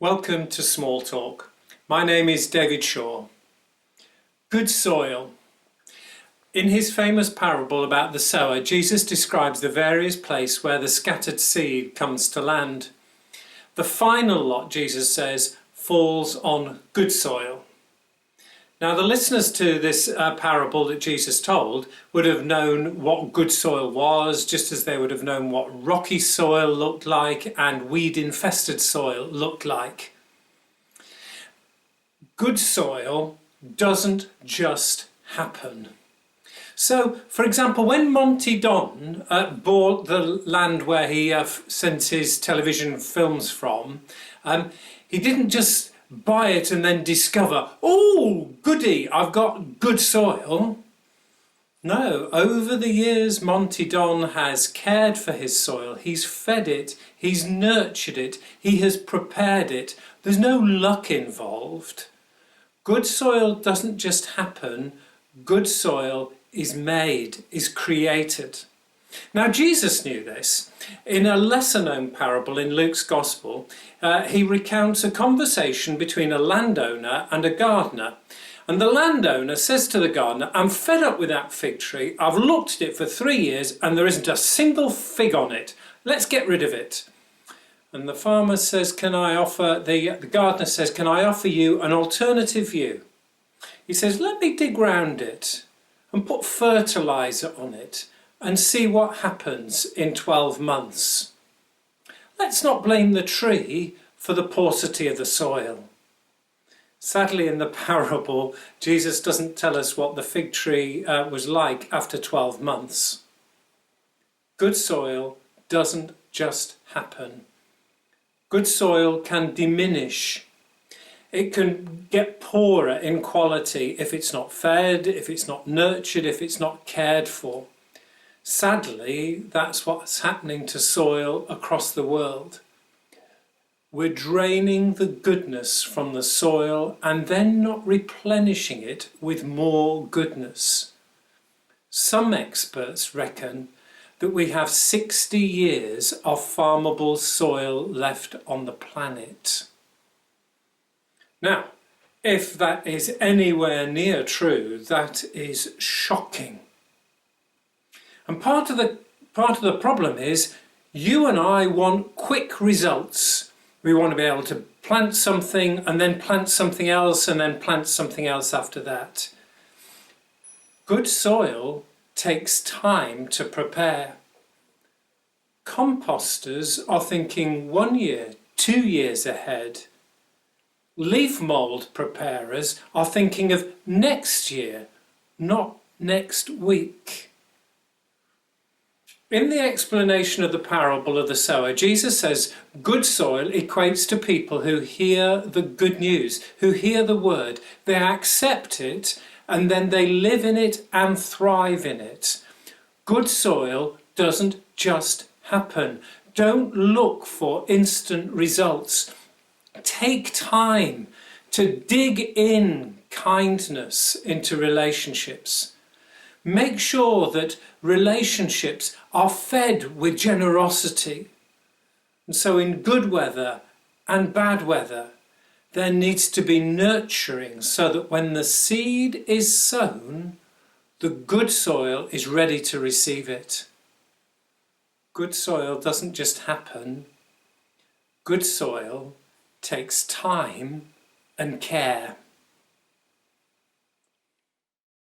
Welcome to Small Talk. My name is David Shaw. Good soil. In his famous parable about the sower, Jesus describes the various places where the scattered seed comes to land. The final lot, Jesus says, falls on good soil. Now, the listeners to this parable that Jesus told would have known what good soil was, just as they would have known what rocky soil looked like and weed-infested soil looked like. Good soil doesn't just happen. So, for example, when Monty Don bought the land where he sent his television films from, he didn't just buy it and then discover, oh, goody, I've got good soil. No, over the years, Monty Don has cared for his soil. He's fed it, he's nurtured it, he has prepared it. There's no luck involved. Good soil doesn't just happen, good soil is made, is created. Now, Jesus knew this. In a lesser-known parable in Luke's Gospel, he recounts a conversation between a landowner and a gardener. And the landowner says to the gardener, I'm fed up with that fig tree. I've looked at it for 3 years and there isn't a single fig on it. Let's get rid of it. And the farmer says, the gardener says, can I offer you an alternative view? He says, let me dig round it and put fertiliser on it and see what happens in 12 months. Let's not blame the tree for the paucity of the soil. Sadly, in the parable, Jesus doesn't tell us what the fig tree was like after 12 months. Good soil doesn't just happen. Good soil can diminish. It can get poorer in quality if it's not fed, if it's not nurtured, if it's not cared for. Sadly, that's what's happening to soil across the world. We're draining the goodness from the soil and then not replenishing it with more goodness. Some experts reckon that we have 60 years of farmable soil left on the planet. Now, if that is anywhere near true, that is shocking. And part of the problem is you and I want quick results. We want to be able to plant something and then plant something else and then plant something else after that. Good soil takes time to prepare. Composters are thinking 1 year, 2 years ahead. Leaf mould preparers are thinking of next year, not next week. In the explanation of the parable of the sower, Jesus says good soil equates to people who hear the good news, who hear the word, they accept it, and then they live in it and thrive in it. Good soil doesn't just happen. Don't look for instant results. Take time to dig in kindness into relationships. Make sure that relationships are fed with generosity. And so in good weather and bad weather, there needs to be nurturing so that when the seed is sown, the good soil is ready to receive it. Good soil doesn't just happen. Good soil takes time and care.